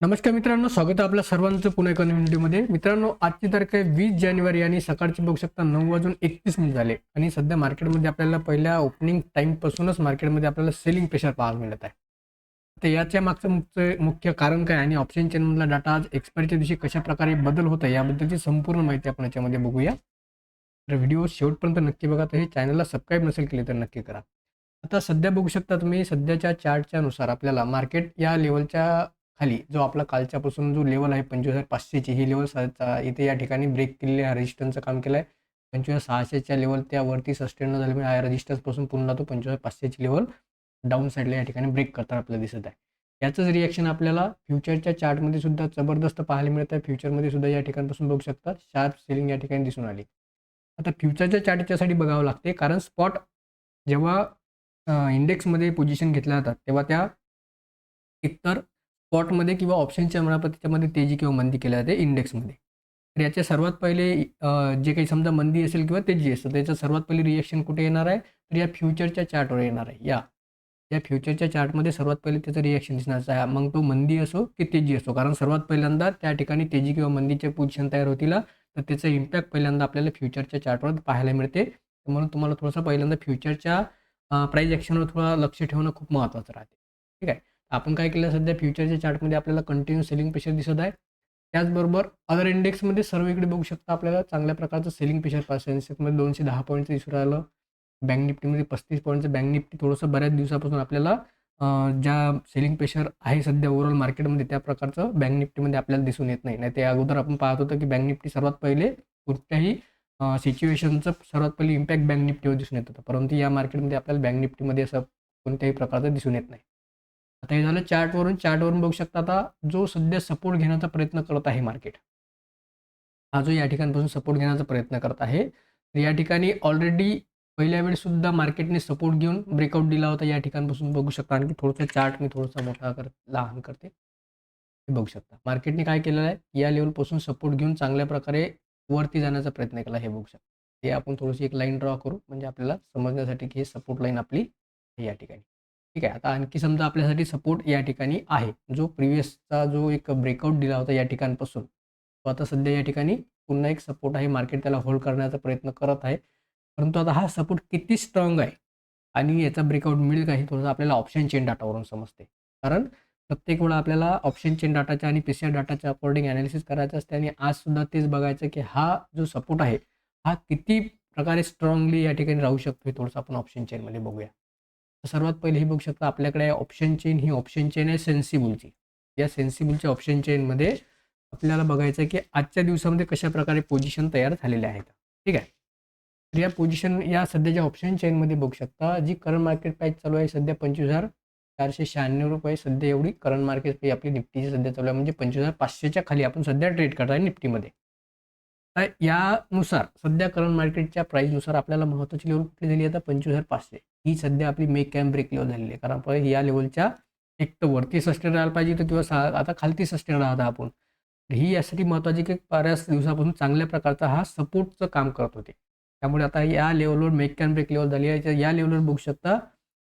नमस्कार मित्रांनो, स्वागत आहे आपल्या सर्वांचं पुणे एका नवीन व्हिडिओमध्ये. मित्रांनो, आजची तारीख आहे 20 जानेवारी आणि सकाळची बघू शकता 9:31 झाले आणि सध्या मार्केटमध्ये आपल्याला पहिल्या ओपनिंग टाईमपासूनच मार्केटमध्ये आपल्याला सेलिंग प्रेशर पाहायला मिळत आहे. तर याच्या मागचं मुख्य कारण काय आणि ऑप्शन चेनमधला डाटा आज एक्सपायरीच्या दिवशी कशा प्रकारे बदल होत आहे याबद्दलची संपूर्ण माहिती आपण याच्यामध्ये बघूया. तर व्हिडिओ शेवटपर्यंत नक्की बघा. तर हे चॅनलला सबस्क्राईब नसेल केले तर नक्की करा. आता सध्या बघू शकता तुम्ही, सध्याच्या चार्टच्या नुसार आपल्याला मार्केट या लेवलच्या खाली जो आपला कालच्यापासून जो लेवल आहे 25,500 ची, ही लेवल इथे या ठिकाणी ब्रेक केलेली आहे. रेजिस्टन्सचं काम केलं आहे. 25,600च्या लेवल त्यावरती सस्टेन न झाल्यामुळे या रेजिस्टन्सपासून पुन्हा तो 25,500 ची लेवल डाऊन साईडला या ठिकाणी ब्रेक करताना आपल्याला दिसत आहे. याचंच रिॲक्शन आपल्याला फ्युचरच्या चार्टमध्ये सुद्धा जबरदस्त पाहायला मिळत आहे. फ्युचरमध्ये सुद्धा या ठिकाणपासून बघू शकता शार्प सेलिंग या ठिकाणी दिसून आली. आता फ्युचरच्या चार्टच्यासाठी बघावं लागते, कारण स्पॉट जेव्हा इंडेक्समध्ये पोझिशन घेतल्या जातात तेव्हा त्या एकतर स्पॉटमध्ये किंवा ऑप्शनच्या मार्फत तेजी किंवा मंदी केल्या जाते इंडेक्समध्ये. तर याच्या सर्वात पहिले जे काही समजा मंदी असेल किंवा तेजी असेल, त्याचं सर्वात पहिले रिएक्शन कुठे येणार आहे, तर या फ्युचरच्या चार्टवर येणार आहे. या फ्युचरच्या चार्टमध्ये सर्वात पहिले त्याचं रिएक्शन दिसणार आहे. मग तो मंदी असो की तेजी असो, कारण सर्वात पहिल्यांदा त्या ठिकाणी तेजी किंवा मंदीचे पोझिशन तयार होतील, तर त्याचा इम्पॅक्ट पहिल्यांदा आपल्याला फ्युचरच्या चार्टवर पाहायला मिळते. म्हणून तुम्हाला थोडंसं पहिल्यांदा फ्युचरच्या प्राईस ॲक्शनवर थोडं लक्ष ठेवणं खूप महत्त्वाचं राहते. ठीक आहे. आपण काय केलं, सध्या फ्युचरच्या चार्टमध्ये आपल्याला कंटिन्यू सेलिंग प्रेशर दिसत आहे. त्याचबरोबर अदर इंडेक्समध्ये सर्वीकडे बघू शकता आपल्याला चांगल्या प्रकारचं सेलिंग प्रेशर पाहिजे. सेन्सेक्समध्ये 210 पॉईंटचं दिसून राहिलं. बँक निफ्टीमध्ये 35 पॉईंटचं. बँक निफ्टी थोडंसं बऱ्याच दिवसापासून आपल्याला ज्या सेलिंग प्रेशर आहे सध्या ओव्हरऑल मार्केटमध्ये त्या प्रकारचं बँक निफ्टीमध्ये आपल्याला दिसून येत नाही. त्या अगोदर आपण पाहत होतो की बँक निफ्टी सर्वात पहिले कुठल्याही सिच्युएशनचं सर्वात पहिले इम्पॅक्ट बँक निफ्टीवर दिसून येत होतं. परंतु या मार्केटमध्ये आपल्याला बँक निफ्टीमध्ये असं कोणत्याही प्रकारचं दिसून येत नाही. आता हे झालं चार्टवरून बघू शकता. आता जो सध्या सपोर्ट घेण्याचा प्रयत्न करत आहे मार्केट, हा जो या ठिकाणपासून सपोर्ट घेण्याचा प्रयत्न करत आहे, तर या ठिकाणी ऑलरेडी पहिल्या वेळेसुद्धा मार्केटने सपोर्ट घेऊन ब्रेकआउट दिला होता. या ठिकाणपासून बघू शकता. आणखी थोडंसं चार्ट मी थोडासा मोठा लहान करते. हे बघू शकता. मार्केटने काय केलेलं आहे, या लेवलपासून सपोर्ट घेऊन चांगल्या प्रकारे वरती जाण्याचा प्रयत्न केला. हे बघू शकता. हे आपण थोडीशी एक लाईन ड्रॉ करू, म्हणजे आपल्याला समजण्यासाठी की हे सपोर्ट लाईन आपली या ठिकाणी. ठीक आहे. आता आणखी समजा आपल्यासाठी सपोर्ट या ठिकाणी आहे. जो प्रिव्हियसचा जो एक ब्रेकआउट दिला होता या ठिकाणपासून, तो आता सध्या या ठिकाणी पुन्हा एक सपोर्ट आहे. मार्केट त्याला होल्ड करण्याचा प्रयत्न करत आहे. परंतु आता हा सपोर्ट किती स्ट्रॉंग आहे आणि याचा ब्रेकआउट मिळेल का, हे थोडंसं आपल्याला ऑप्शन चेन डाटावरून समजते. कारण प्रत्येक वेळा आपल्याला ऑप्शन चेन डाटाच्या आणि पीसीआर डाटाच्या अकॉर्डिंग ॲनालिसिस करायचं असते आणि आजसुद्धा तेच बघायचं की हा जो सपोर्ट आहे, हा किती प्रकारे स्ट्रॉंगली या ठिकाणी राहू शकतो, हे थोडंसं आपण ऑप्शन चेनमध्ये बघूया. तर सर्वात पहिले हे बघू शकता, आपल्याकडे ऑप्शन चेन, ही ऑप्शन चेन आहे सेन्सिबलची. या सेन्सिबलच्या ऑप्शन चेनमध्ये आपल्याला बघायचं आहे की आजच्या दिवसामध्ये कशा प्रकारे पोझिशन तयार झालेल्या आहेत. ठीक आहे. तर या पोझिशन या सध्याच्या ऑप्शन चेनमध्ये बघू शकता, जी करंट मार्केट प्राईस चालू आहे सध्या 25,496 रुपये. सध्या एवढी करंट मार्केट प्राईस आपली निफ्टीची सध्या चालू आहे, म्हणजे 25,500च्या खाली आपण सध्या ट्रेड करत आहे निफ्टीमध्ये. तर यानुसार सध्या करंट मार्केटच्या प्राईसनुसार आपल्याला महत्त्वाची लेवल कुठली झाली आता 25,500. ही सध्या आपली मेक कॅम्प ब्रेक लेवल झालेली आहे. कारण आपण या लेवलच्या एक तर वरती सस्टेन राहायला पाहिजे तर किंवा आता खालती सस्टेन राहता आपण. ही यासाठी महत्त्वाची की बऱ्याच दिवसापासून चांगल्या प्रकारचा हा सपोर्टचं काम करत होते. त्यामुळे आता या लेवलवर मेक कॅन ब्रेक लेवल झाली आहे. या लेवलवर बघू शकता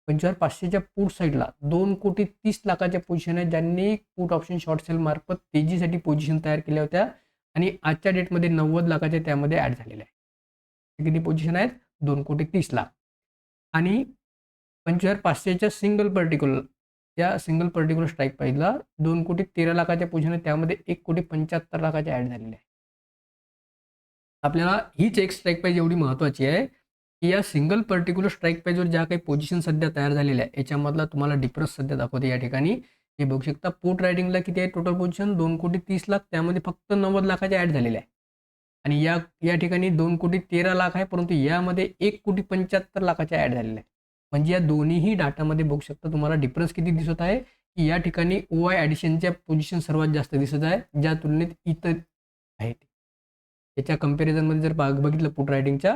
25,500च्या पुट साईडला 2,30,00,000च्या पोझिशन आहेत, ज्यांनी पुट ऑप्शन शॉर्ट सेल मार्फत तेजीसाठी पोझिशन तयार केल्या होत्या आणि आजच्या डेटमध्ये 90,00,000च्या त्यामध्ये ॲड झालेल्या आहे. किती पोझिशन आहेत? 2,30,00,000. आणि 25,500च्या सिंगल पर्टिक्युलर स्ट्राईक प्राईसला 2,13,00,000च्या पोझिशन आहेत, त्यामध्ये 1,75,00,000च्या ॲड झालेल्या आहे. आपल्याला हीच एक स्ट्राईक प्राईस एवढी महत्त्वाची आहे की या सिंगल पर्टिक्युलर स्ट्राईक प्राईजवर ज्या काही पोझिशन सध्या तयार झालेल्या आहे, याच्यामधला तुम्हाला डिफरन्स सध्या दाखवते या ठिकाणी. हे बघू शकता. पुट रायटिंगला किती आहे टोटल पोझिशन? 2,30,00,000. त्यामध्ये फक्त 90,00,000च्या ॲड झालेल्या आहे. आणि या या ठिकाणी 2,13,00,000 आहे, परंतु यामध्ये 1,75,00,000च्या ॲड झालेल्या आहे. म्हणजे या दोन्हीही डाटामध्ये बघू शकता तुम्हाला डिफरन्स किती दिसत आहे, की या ठिकाणी ओआय ॲडिशनच्या पोझिशन सर्वात जास्त दिसत आहे, ज्या तुलनेत इतर आहेत. त्याच्या कंपॅरिझनमध्ये जर बघितलं पुट रायटिंगच्या,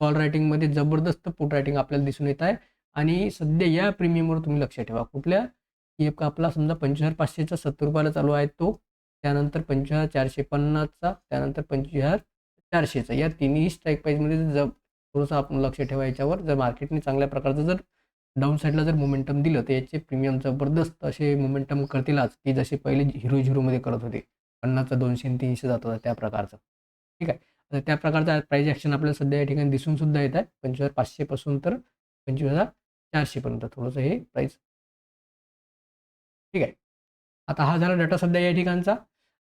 कॉल रायटिंगमध्ये जबरदस्त पुट रायटिंग आपल्याला दिसून येत आहे. आणि सध्या या प्रीमियमवर तुम्ही लक्ष ठेवा. कुठल्या? एक आपला समजा 25,500चा ₹70 चालू आहे तो, त्यानंतर 25,450चा, त्यानंतर 25,400चा. या तिन्ही स्ट्राईक प्राईसमध्ये थोडंसं आपण लक्ष ठेवा याच्यावर. जर मार्केटने चांगल्या प्रकारचं जर डाऊन साईडला जर मोमेंटम दिलं तर याचे प्रीमियम जबरदस्त असे मोमेंटम करतीलच, की जसे पहिले हिरो मध्ये करत होते. 50चा 200 आणि 300 जात होता त्या प्रकारचं. ठीक आहे. तर त्या प्रकारचा प्राइस ॲक्शन आपल्याला सध्या या ठिकाणी दिसून सुद्धा येत आहे. 25,500 पासून तर 25,400 पर्यंत थोडंसं हे प्राइस. ठीक आहे. आता हा झाला डाटा सध्या या ठिकाणचा.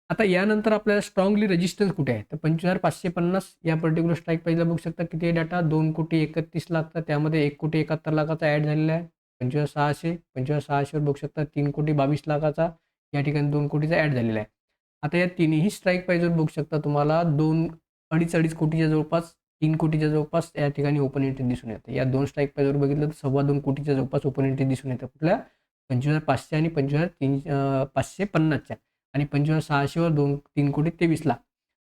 आता यानंतर आपल्याला स्ट्रॉंगली रेजिस्टन्स कुठे आहे? तर 25,550 या पर्टिक्युलर स्ट्राईक प्राईसला बघू शकता किती आहे डाटा, 2,31,00,000 त्यामध्ये 1,71,00,000 ॲड झालेला आहे. 25,600, 25,600 वर बघू शकता 3,22,00,000 या ठिकाणी 2 कोटीचा ॲड झालेला आहे. आता या तिन्ही स्ट्राईक प्राईसवर बघू शकता तुम्हाला 2-2.5 कोटीच्या जवळपास, 3 कोटीच्या जवळपास या ठिकाणी ओपन एंट्री दिसून येते. या 2 स्ट्राईक प्राईसवर बघितलं तर 2.25 कोटीच्या जवळपास ओपन एंट्री दिसून येते. कुठल्या? 25,500 आणि 25,550च्या आणि 25,600 वर 3,23,00,000.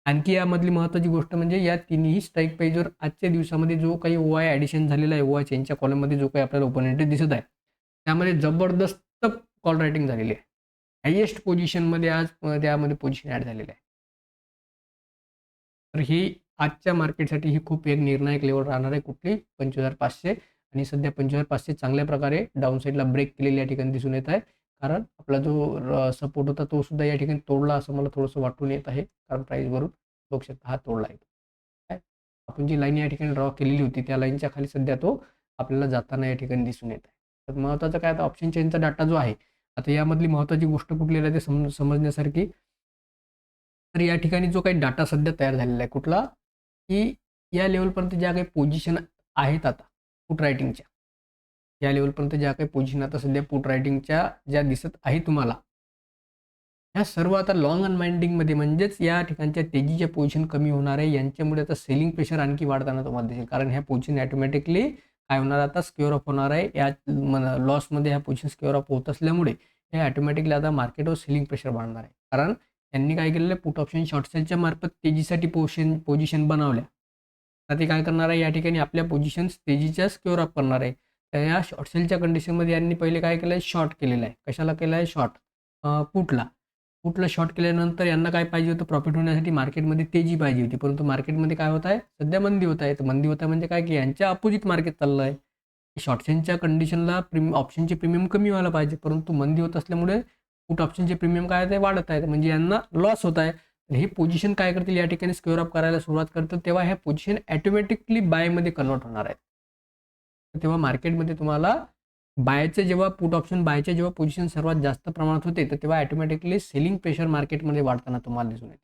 आणखी यामधली महत्त्वाची गोष्ट म्हणजे या तिन्ही स्ट्राईक प्राईसवर आजच्या दिवसामध्ये जो काही ओआय ॲडिशन झालेला आहे, ओआय चेनच्या कॉलममध्ये जो काही आपल्याला ओपन एंट्री दिसत आहे, त्यामध्ये जबरदस्त कॉल रायटिंग झालेली आहे. हायेस्ट पोझिशनमध्ये आज त्यामध्ये पोझिशन ॲड झालेलं आहे. तर ही आजच्या मार्केटसाठी ही खूप एक निर्णायक लेवल राहणार आहे. कुठली? 25,500 आणि सध्या 25,500 चांगल्या प्रकारे डाऊन साईडला ब्रेक केलेली या ठिकाणी दिसून येत आहे. कारण आपला जो सपोर्ट होता तो सुद्धा या ठिकाणी तोडला असं मला थोडंसं वाटून येत आहे. कारण प्राईसवरून बघू शकता हा तोडला आहे. काय? आपण जी लाईन या ठिकाणी ड्रॉ केलेली होती त्या लाईनच्या खाली सध्या तो आपल्याला जाताना या ठिकाणी दिसून येत आहे. तर महत्त्वाचं काय, आता ऑप्शन चेनचा डाटा जो आहे, आता यामधली महत्त्वाची गोष्ट कुठली आहे ते समजण्यासारखी. तर या ठिकाणी जो काही डाटा सध्या तयार झालेला आहे कुठला, की या लेवलपर्यंत ज्या काही पोझिशन आहेत आता पुट रायटिंगच्या, या लेवलपर्यंत ज्या काही पोझिशन आता सध्या पुट रायटिंगच्या ज्या दिसत आहे तुम्हाला, ह्या सर्व आता लाँग अनवाइंडिंगमध्ये म्हणजेच या ठिकाणच्या तेजीच्या पोझिशन कमी होणार आहे. यांच्यामुळे आता सेलिंग प्रेशर आणखी वाढताना तुम्हाला दिसेल. कारण ह्या पोझिशन ऑटोमॅटिकली काय होणार, आता स्क्वेअर ऑफ होणार आहे. या लॉसमध्ये ह्या पोझिशन स्क्वेअर ऑफ होत असल्यामुळे हे ऑटोमॅटिकली आता मार्केटवर सेलिंग प्रेशर वाढणार आहे. कारण त्यांनी काय केलेलं आहे, पुट ऑप्शन शॉर्ट सेलच्या मार्फत तेजीसाठी पोझिशन बनवल्या. आता ते काय करणार आहे, या ठिकाणी आपल्या पोझिशन्स तेजीच्या स्क्वेअर ऑफ करणार आहे. तर या शॉर्ट सेलच्या कंडिशनमध्ये यांनी पहिले काय केलं आहे, शॉर्ट केलेलं आहे. कशाला केलं आहे? शॉर्ट पुटला. पुटला शॉर्ट केल्यानंतर यांना काय पाहिजे होतं, प्रॉफिट होण्यासाठी मार्केटमध्ये तेजी पाहिजे होती. परंतु मार्केटमध्ये काय होत आहे, सध्या मंदी होत आहे. तर मंदी होत आहे म्हणजे काय, की यांच्या अपोजिट मार्केट चाललं आहे. शॉर्ट कंडिशनला ऑप्शनचे प्रीमियम कमी व्हायला पाहिजे, परंतु मंदी होत असल्यामुळे पुट ऑप्शनचे प्रीमियम काय आहे, वाढत आहेत. म्हणजे यांना लॉस होत आहे. ही पोझिशन काय करतील, या ठिकाणी स्क्वेअर अप करायला सुरुवात करतील, तेव्हा ह्या पोझिशन ऑटोमॅटिकली बायमध्ये कन्वर्ट होणार आहेत. तेव्हा मार्केटमध्ये तुम्हाला जेव्हा पुट ऑप्शन बायच्या जेव्हा पोझिशन सर्वात जास्त प्रमाणात होते, तर तेव्हा ऑटोमॅटिकली सेलिंग प्रेशर मार्केटमध्ये वाढताना तुम्हाला दिसून येते.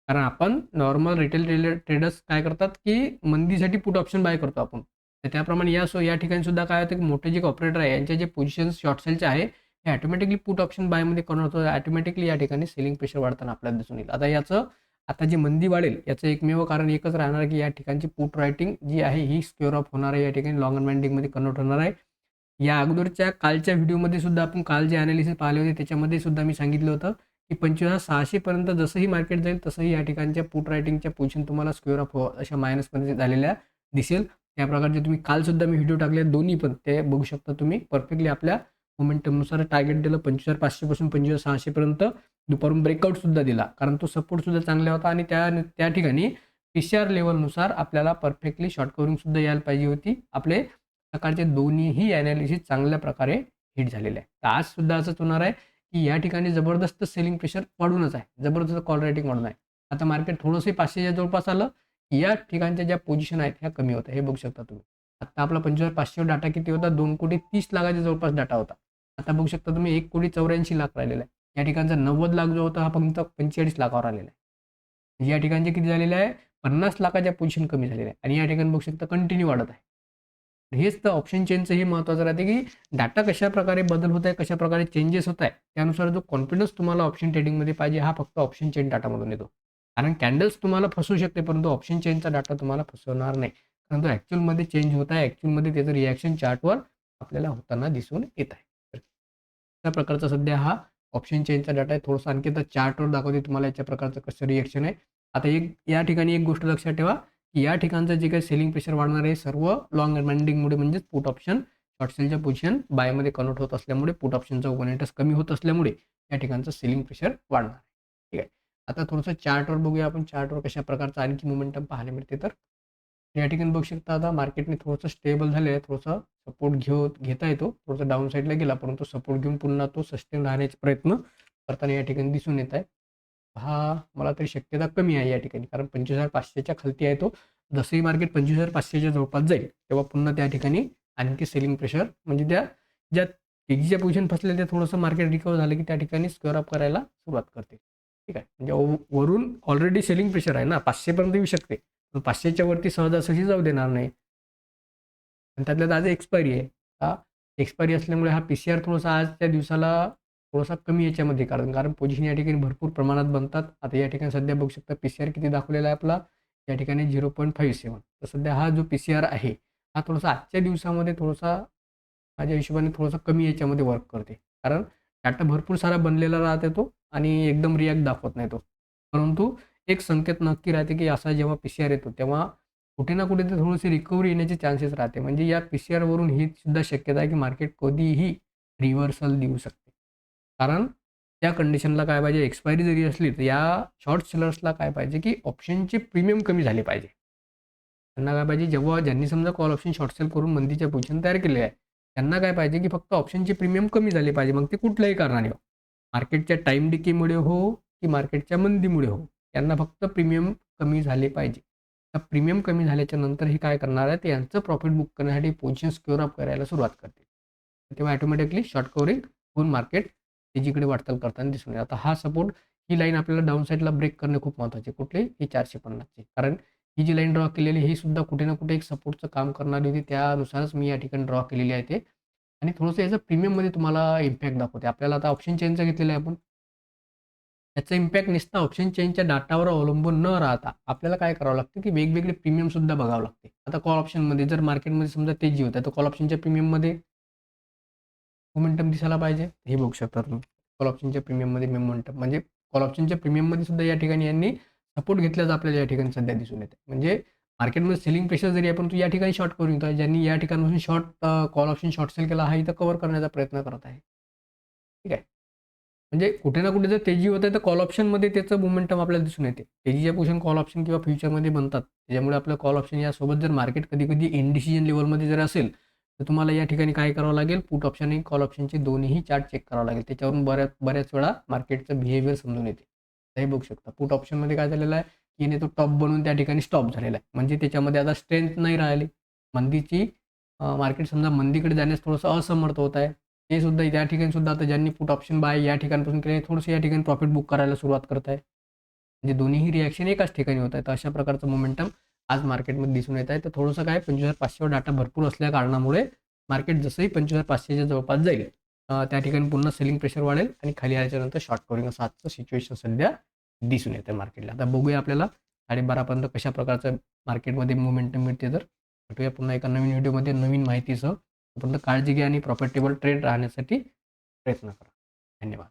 कारण आपण नॉर्मल रिटेल ट्रेडर्स काय करतात, की मंदीसाठी पुट ऑप्शन बाय करतो आपण. तर त्याप्रमाणे या ठिकाणी सुद्धा काय होतं, की मोठे जे ऑपरेटर आहे यांचे जे पोझिशन्स शॉर्ट सेलचे आहे, हे ऑटोमॅटिकली पुट ऑप्शन बायमध्ये कन्वर्ट होतं. ऑटोमॅटिकली या ठिकाणी सेलिंग प्रेशर वाढताना आपल्याला दिसून येईल. आता जी मंदी वाढेल याचं एकमेव कारण एकच राहणार, की या ठिकाणची पुट रायटिंग जी आहे ही स्क्वेअर ऑफ होणार आहे. या ठिकाणी लॉंग अनवाइंडिंगमध्ये कन्वर्ट होणार आहे. या अगोदरच्या कालच्या व्हिडिओमध्ये सुद्धा आपण काल जे ॲनालिसिस पाहिले होते त्याच्यामध्ये सुद्धा मी सांगितलं होतं, की 25,600 पर्यंत जसंही मार्केट जाईल तसंही या ठिकाणच्या पुट रायटिंगच्या पोझिशन तुम्हाला स्क्वेअर ऑफ अशा मायनसमध्ये झालेल्या दिसेल. त्या प्रकारचे तुम्ही कालसुद्धा मी व्हिडिओ टाकले दोन्ही, पण ते बघू शकता तुम्ही परफेक्टली आपल्या मोमेंटमनुसार टार्गेट दिलं 25,500 पासून 25,600 पर्यंत. दुपारून ब्रेकआउटसुद्धा दिला, कारण तो सपोर्टसुद्धा चांगला होता आणि त्या ठिकाणी पीसीआर लेवलनुसार आपल्याला परफेक्टली शॉर्ट कव्हरिंगसुद्धा यायला पाहिजे होती. आपले सकाळचे दोन्हीही ॲनालिसिस चांगल्या प्रकारे हिट झालेले आहे. तर आज सुद्धा असंच होणार आहे, की या ठिकाणी जबरदस्त सेलिंग प्रेशर वाढूनच आहे, जबरदस्त कॉल रायटिंग वाढून आहे. आता मार्केट थोडंसं 500च्या जवळपास आलं, या ठिकाणच्या ज्या पोझिशन आहेत ह्या कमी होत्या, हे बघू शकता तुम्ही. आता आपला 25,500 डाटा किती होता, 2,30,00,000च्या जवळपास डाटा होता. आता बघू शकता तुम्ही 1,84,00,000 राहिलेला आहे. या ठिकाणचा 90 लाख जो होता हा फक्त 45 लाखावर आलेला आहे. या ठिकाणचे किती झालेले आहे, 50 लाखाच्या पोझिशन कमी झालेल्या आहे आणि या ठिकाणी बघू शकता कंटिन्यू वाढत आहे. हेच तर ऑप्शन चेनचं हे महत्त्वाचं राहते, की डाटा कशाप्रकारे बदल होत आहे, कशाप्रकारे चेंजेस होत आहे, त्यानुसार जो कॉन्फिडन्स तुम्हाला ऑप्शन ट्रेडिंगमध्ये पाहिजे हा फक्त ऑप्शन चेन डाटामधून येतो. कारण कॅन्डल्स तुम्हाला फसवू शकते, परंतु ऑप्शन चेनचा डाटा तुम्हाला फसवणार नाही. परंतु ॲक्च्युअलमध्ये चेंज होत आहे, ॲक्च्युअलमध्ये त्याचं रिॲक्शन चार्टवर आपल्याला होताना दिसून येत आहे. तर त्या प्रकारचा सध्या हा ऑप्शन चेनचा डाटा आहे. थोडंसं आणखी आता चार्टवर दाखवते तुम्हाला याच्या प्रकारचं कसं रिॲक्शन आहे. आता या ठिकाणी एक गोष्ट लक्षात ठेवा, या ठिकाणचं जे काही सेलिंग प्रेशर वाढणार आहे सर्व लॉंग अनवाइंडिंगमुळे, म्हणजेच पुट ऑप्शन शॉर्ट सेलच्या पोझिशन बायमध्ये कन्वर्ट होत असल्यामुळे, पुट ऑप्शनचा ओपन कमी होत असल्यामुळे या ठिकाणचं सेलिंग प्रेशर वाढणार आहे. ठीक आहे. आता थोडंसं चार्टवर बघूया आपण, चार्टवर कशा प्रकारचा आणखी मोमेंटम पाहायला मिळते. तर या ठिकाणी बघू शकता आता मार्केटने थोडंसं स्टेबल झालेलं आहे, थोडासा सपोर्ट घेता येतो, थोडासा डाऊन साईडला गेला परंतु सपोर्ट घेऊन पुन्हा तो सस्टेन राहण्याचे प्रयत्न करताना या ठिकाणी दिसून येत आहे. हा मला तरी शक्यता कमी आहे या ठिकाणी, कारण 25,500च्या खालती आहे तो. जसंही मार्केट 25,500च्या जवळपास जाईल तेव्हा पुन्हा त्या ठिकाणी आणखी सेलिंग प्रेशर म्हणजे त्या ज्या तेजीच्या पोझिशन फसलेल्या त्या थोडंसं मार्केट रिकवर झालं की त्या ठिकाणी स्क्वेअर अप करायला सुरुवात करते. ठीक आहे, म्हणजे वरून ऑलरेडी सेलिंग प्रेशर आहे ना, 500 पर्यंत येऊ शकते, पण 500च्या वरती सहजासहजी जाऊ देणार नाही. आणि त्यातल्या त्यात आज एक्सपायरी आहे. हा एक्सपायरी असल्यामुळे हा पी-सी-आर थोडासा आजच्या दिवसाला थोडासा कमी याच्यामध्ये, कारण कारण पोझिशन या ठिकाणी भरपूर प्रमाणात बनतात. आता या ठिकाणी सध्या बघू शकता पी-सी-आर किती दाखवलेला आहे आपला, या ठिकाणी 0.57. तर सध्या हा जो पी-सी-आर आहे हा थोडासा आजच्या दिवसामध्ये थोडासा माझ्या हिशोबाने थोडासा कमी याच्यामध्ये वर्क करते, कारण डाटा भरपूर सारा बनलेला राहते तो आणि एकदम रिॲक्ट दाखवत नाही तो. परंतु एक संकेत नक्की राहते की असा जेव्हा पी-सी-आर येतो तेव्हा कुठे ना कुठे ते थोडीशी रिकव्हरी येण्याचे चान्सेस राहते. म्हणजे या पी-सी-आरवरून ही सुद्धा शक्यता आहे की मार्केट कधीही रिव्हर्सल देऊ शकते. कारण त्या कंडिशनला काय पाहिजे, एक्सपायरी जरी असली तर या शॉर्ट सेलर्सला काय पाहिजे की ऑप्शनचे प्रीमियम कमी झाले पाहिजे. त्यांना काय पाहिजे, जेव्हा ज्यांनी समजा कॉल ऑप्शन शॉर्ट सेल करून मंदीच्या पोझिशन तयार केले आहे, त्यांना काय पाहिजे की फक्त ऑप्शनचे प्रीमियम कमी झाले पाहिजे. मग ते कुठल्याही कारणाने हो, मार्केटच्या टाईम डिकेमुळे हो की मार्केटच्या मंदीमुळे हो, त्यांना फक्त प्रीमियम कमी झाले पाहिजे. त्या प्रीमियम कमी झाल्याच्या नंतर हे काय करणार आहे, ते यांचं प्रॉफिट बुक करण्यासाठी पोझिशन स्क्वेअर अप करायला सुरुवात करते. तेव्हा ऑटोमॅटिकली शॉर्ट कव्हरिंग होऊन मार्केट तेजीकडे वाटचाल करताना दिसून येईल. आता हा सपोर्ट, ही लाईन आपल्याला डाऊन साईडला ब्रेक करणे खूप महत्त्वाचे. कुठली? ही 450ची. कारण ही जी लाईन ड्रॉ केलेली ही सुद्धा कुठे ना कुठे एक सपोर्टचं काम करणारी होती. त्यानुसारच मी या ठिकाणी ड्रॉ केलेली आहे ते. आणि थोडंसं याचं प्रीमियममध्ये तुम्हाला इम्पॅक्ट दाखवते. आपल्याला आता ऑप्शन चेनचं घेतलेलं आहे आपण. त्याचा इम्पॅक्ट नुसता ऑप्शन चेनच्या डाटावर अवलंबून न राहता आपल्याला काय करावं लागतं की वेगवेगळे प्रीमियमसुद्धा बघावं लागते. आता कॉल ऑप्शनमध्ये जर मार्केटमध्ये समजा तेजी होत आहे, तर कॉल ऑप्शनच्या प्रीमियममध्ये मोमेंटम दिसायला पाहिजे. हे बघू शकता तुम्ही. कॉल ऑप्शनच्या प्रीमियममध्ये मोमेंटम म्हणजे कॉल ऑप्शनच्या प्रीमियममध्ये सुद्धा या ठिकाणी यांनी सपोर्ट घेतल्याचं आपल्याला या ठिकाणी सध्या दिसून येते. म्हणजे मार्केटमध्ये सेलिंग प्रेशर जरी आहे, परंतु या ठिकाणी शॉर्ट कव्हरिंग होत आहे. ज्यांनी या ठिकाणापासून कॉल ऑप्शन शॉर्ट सेल केला हा इथं कव्हर करण्याचा प्रयत्न करत आहे. ठीक आहे. म्हणजे कुठे ना कुठे जर तेजी होत आहे, तर कॉल ऑप्शनमध्ये त्याचं मोमेंटम आपल्याला दिसून येते. तेजीच्या पोझिशन कॉल ऑप्शन किंवा फ्युचरमध्ये बनतात. त्याच्यामुळे आपलं कॉल ऑप्शन यासोबत जर मार्केट कधी-कधी इनडिसिजन लेव्हलमध्ये जर असेल, तर तुम्हाला या ठिकाणी काय करावं लागेल, पुट ऑप्शन आणि कॉल ऑप्शनचे दोन्हीही चार्ट चेक करावं लागेल. त्याच्यावरून बऱ्याच वेळा मार्केटचं बिहेवियर समजून येते. हे बघू शकता. पुट ऑप्शनमध्ये काय झालेलं आहे, की याने तो टॉप बनवून त्या ठिकाणी स्टॉप झालेला आहे. म्हणजे त्याच्यामध्ये आता स्ट्रेंथ नाही राहिली. मंदीची मार्केट समजा मंदीकडे जाण्यास थोडंसं असमर्थ होत आहे. ते सुद्धा त्या ठिकाणी सुद्धा आता ज्यांनी पुट ऑप्शन बाय या ठिकाणपासून केले, थोडंसं या ठिकाणी प्रॉफिट बुक करायला सुरुवात करत आहे. म्हणजे दोन्हीही रिएक्शन एकाच ठिकाणी होत आहे. तर अशा प्रकारचं मोमेंटम आज मार्केटमध्ये दिसून येत आहे. तर थोडंसं काय 25,500 वर डाटा भरपूर असल्या कारणामुळे मार्केट जसंही 25,500च्या जवळपास जाईल, त्या ठिकाणी पुन्हा सेलिंग प्रेशर वाढेल आणि खाली आल्याच्यानंतर शॉर्ट कव्हरिंग असं आजचं सिच्युएशन सध्या दिसून येतं मार्केटला. आता बघूया आपल्याला 12:30 पर्यंत कशा प्रकारचं मार्केटमध्ये मोमेंटम मिळते. तर भेटूया पुन्हा एका नवीन व्हिडिओमध्ये नवीन माहितीसह. तोपर्यंत काळजी घ्या आणि प्रॉफिटेबल ट्रेड राहण्यासाठी प्रयत्न करा. धन्यवाद.